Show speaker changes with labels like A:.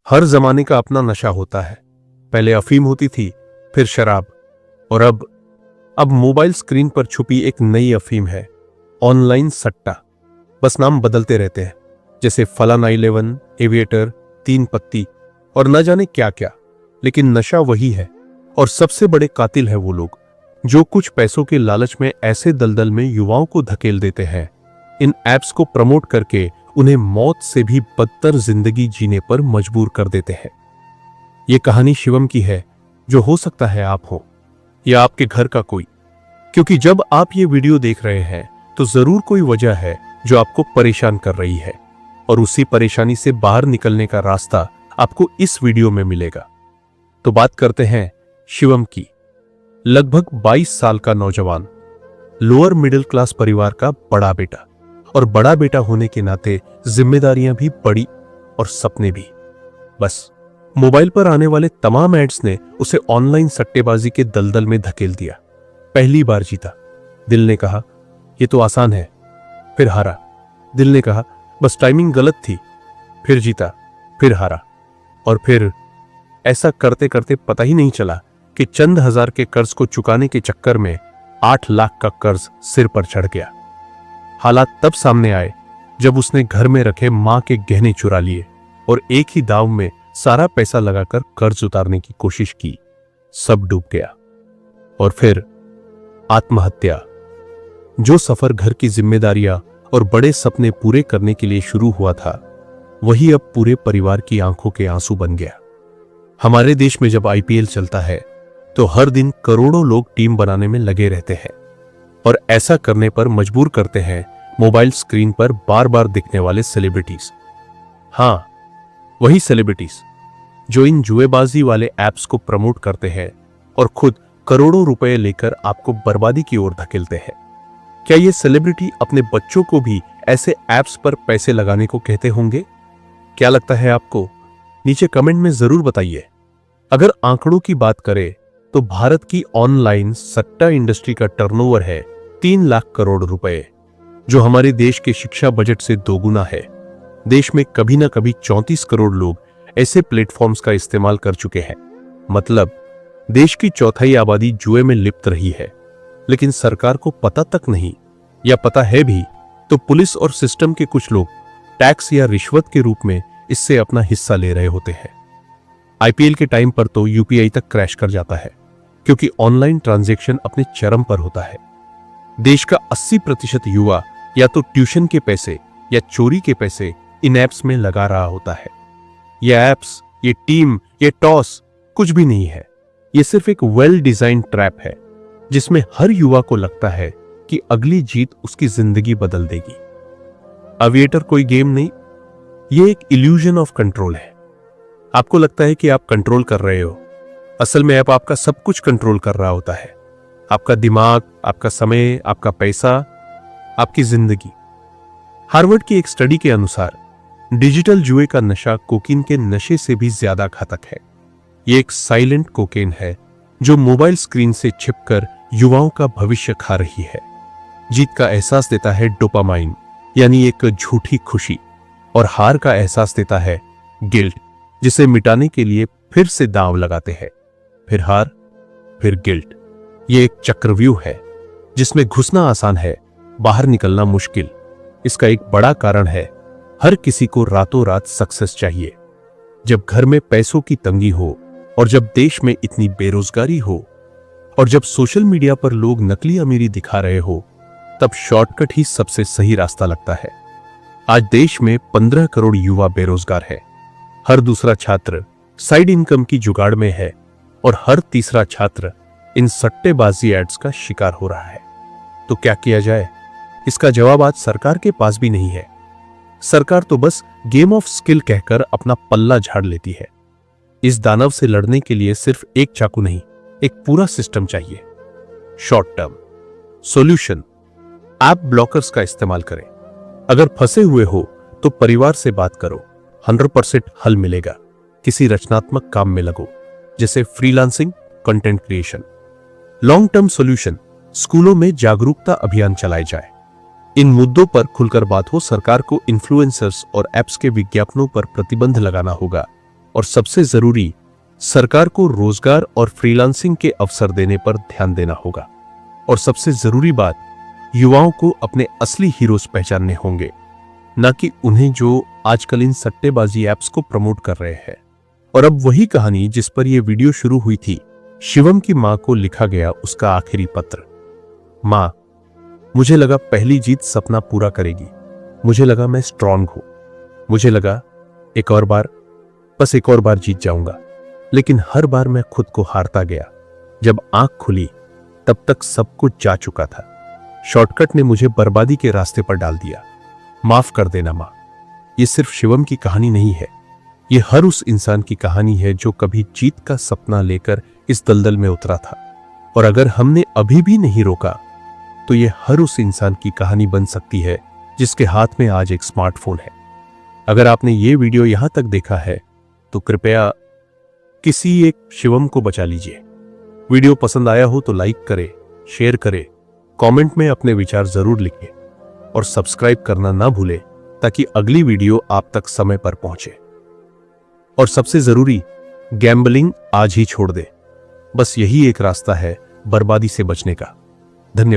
A: हर जमाने का अपना नशा होता है। पहले अफीम होती थी, फिर शराब, और अब मोबाइल स्क्रीन पर छुपी एक नई अफीम है, ऑनलाइन सट्टा। बस नाम बदलते रहते हैं, जैसे फलाना 11, एविएटर, 3 पत्ती और न जाने क्या क्या, लेकिन नशा वही है। और सबसे बड़े कातिल है वो लोग जो कुछ पैसों के लालच में ऐसे दलदल में युवाओं को धकेल देते हैं, इन ऐप्स को प्रमोट करके उन्हें मौत से भी बदतर जिंदगी जीने पर मजबूर कर देते हैं। ये कहानी शिवम की है, जो हो सकता है आप हो या आपके घर का कोई, क्योंकि जब आप ये वीडियो देख रहे हैं तो जरूर कोई वजह है जो आपको परेशान कर रही है, और उसी परेशानी से बाहर निकलने का रास्ता आपको इस वीडियो में मिलेगा। तो बात करते हैं शिवम की। लगभग 22 साल का नौजवान, लोअर मिडिल क्लास परिवार का बड़ा बेटा, और बड़ा बेटा होने के नाते जिम्मेदारियां भी बड़ी और सपने भी। बस मोबाइल पर आने वाले तमाम एड्स ने उसे ऑनलाइन सट्टेबाजी के दलदल में धकेल दिया। पहली बार जीता, दिल ने कहा ये तो आसान है। फिर हारा, दिल ने कहा बस टाइमिंग गलत थी। फिर जीता, फिर हारा, और फिर ऐसा करते करते पता ही नहीं चला कि चंद हजार के कर्ज को चुकाने के चक्कर में 8 लाख का कर्ज सिर पर चढ़ गया। हालात तब सामने आए जब उसने घर में रखे मां के गहने चुरा लिए और एक ही दांव में सारा पैसा लगाकर कर्ज उतारने की कोशिश की। सब डूब गया। और फिर आत्महत्या। जो सफर घर की जिम्मेदारियां और बड़े सपने पूरे करने के लिए शुरू हुआ था, वही अब पूरे परिवार की आंखों के आंसू बन गया। हमारे देश में जब आईपीएल चलता है तो हर दिन करोड़ों लोग टीम बनाने में लगे रहते हैं, और ऐसा करने पर मजबूर करते हैं मोबाइल स्क्रीन पर बार बार दिखने वाले सेलिब्रिटीज। हां, वही सेलिब्रिटीज जो इन जुएबाजी वाले ऐप्स को प्रमोट करते हैं और खुद करोड़ों रुपए लेकर आपको बर्बादी की ओर धकेलते हैं। क्या ये सेलिब्रिटी अपने बच्चों को भी ऐसे ऐप्स पर पैसे लगाने को कहते होंगे? क्या लगता है आपको? नीचे कमेंट में जरूर बताइए। अगर आंकड़ों की बात करें तो भारत की ऑनलाइन सट्टा इंडस्ट्री का टर्नओवर है 3 लाख करोड़ रुपए, जो हमारे देश के शिक्षा बजट से दोगुना है। देश में कभी ना कभी 34 करोड़ लोग ऐसे प्लेटफॉर्म्स का इस्तेमाल कर चुके हैं। मतलब देश की चौथाई आबादी जुए में लिप्त रही है, लेकिन सरकार को पता तक नहीं, या पता है भी तो पुलिस और सिस्टम के कुछ लोग टैक्स या रिश्वत के रूप में इससे अपना हिस्सा ले रहे होते हैं। आईपीएल के टाइम पर तो यूपीआई तक क्रैश कर जाता है, क्योंकि ऑनलाइन ट्रांजैक्शन अपने चरम पर होता है। देश का 80% युवा या तो ट्यूशन के पैसे या चोरी के पैसे इन ऐप्स में लगा रहा होता है। ये ऐप्स, ये टीम, ये टॉस कुछ भी नहीं है। ये सिर्फ एक वेल डिजाइन ट्रैप है, जिसमें हर युवा को लगता है कि अगली जीत उसकी जिंदगी बदल देगी। एविएटर कोई गेम नहीं, ये एक इल्यूजन ऑफ कंट्रोल है। आपको लगता है कि आप कंट्रोल कर रहे हो, असल में ऐप आपका सब कुछ कंट्रोल कर रहा होता है। आपका दिमाग, आपका समय, आपका पैसा, आपकी जिंदगी। हार्वर्ड की एक स्टडी के अनुसार डिजिटल जुए का नशा कोकीन के नशे से भी ज्यादा घातक है। ये एक साइलेंट कोकेन है जो मोबाइल स्क्रीन से छिपकर युवाओं का भविष्य खा रही है। जीत का एहसास देता है डोपामाइन, यानी एक झूठी खुशी, और हार का एहसास देता है गिल्ट, जिसे मिटाने के लिए फिर से दांव लगाते हैं। फिर हार, फिर गिल्ट। ये एक चक्रव्यूह है जिसमें घुसना आसान है, बाहर निकलना मुश्किल। इसका एक बड़ा कारण है, हर किसी को रातों रात सक्सेस चाहिए। जब घर में पैसों की तंगी हो, और जब देश में इतनी बेरोजगारी हो, और जब सोशल मीडिया पर लोग नकली अमीरी दिखा रहे हो, तब शॉर्टकट ही सबसे सही रास्ता लगता है। आज देश में 15 करोड़ युवा बेरोजगार है। हर दूसरा छात्र साइड इनकम की जुगाड़ में है, और हर तीसरा छात्र इन सट्टेबाजी एड्स का शिकार हो रहा है। तो क्या किया जाए? इसका जवाब आज सरकार के पास भी नहीं है। सरकार तो बस गेम ऑफ स्किल कहकर अपना पल्ला झाड़ लेती है। इस दानव से लड़ने के लिए सिर्फ एक चाकू नहीं, एक पूरा सिस्टम चाहिए। Short term solution, app blockers का इस्तेमाल करें। अगर फंसे हुए हो तो परिवार से बात करो, 100% हल मिलेगा। किसी रचनात्मक काम में लगो, जैसे freelancing, content creation. Long term solution, स्कूलों में जागरूकता अभियान चलाए जाए। इन मुद्दों पर खुलकर बात हो। सरकार को इन्फ्लुएंसर्स और ऐप्स के विज्ञापनों पर प्रतिबंध लगाना होगा, और सबसे जरूरी, सरकार को रोजगार और फ्रीलांसिंग के अवसर देने पर ध्यान देना होगा। और सबसे जरूरी बात, युवाओं को अपने असली हीरोज पहचानने होंगे, न कि उन्हें जो आजकल इन सट्टेबाजी ऐप्स को प्रमोट कर रहे हैं। और अब वही कहानी जिस पर यह वीडियो शुरू हुई थी, शिवम की मां को लिखा गया उसका आखिरी पत्र। मां, मुझे लगा पहली जीत सपना पूरा करेगी। मुझे लगा मैं स्ट्रांग हूं। मुझे लगा एक और बार, बस एक और बार जीत जाऊंगा। लेकिन हर बार मैं खुद को हारता गया। जब आंख खुली तब तक सब कुछ जा चुका था। शॉर्टकट ने मुझे बर्बादी के रास्ते पर डाल दिया। माफ कर देना मां। यह सिर्फ शिवम की कहानी नहीं है, यह हर उस इंसान की कहानी है जो कभी जीत का सपना लेकर इस दलदल में उतरा था। और अगर हमने अभी भी नहीं रोका तो यह हर उस इंसान की कहानी बन सकती है जिसके हाथ में आज एक स्मार्टफोन है। अगर आपने ये वीडियो यहां तक देखा है तो कृपया किसी एक शिवम को बचा लीजिए। वीडियो पसंद आया हो तो लाइक करें, शेयर करें, कमेंट में अपने विचार जरूर लिखें और सब्सक्राइब करना ना भूलें ताकि अगली वीडियो आप तक समय पर पहुंचे। और सबसे जरूरी, गैम्बलिंग आज ही छोड़ दे। बस यही एक रास्ता है बर्बादी से बचने का। धन्यवाद।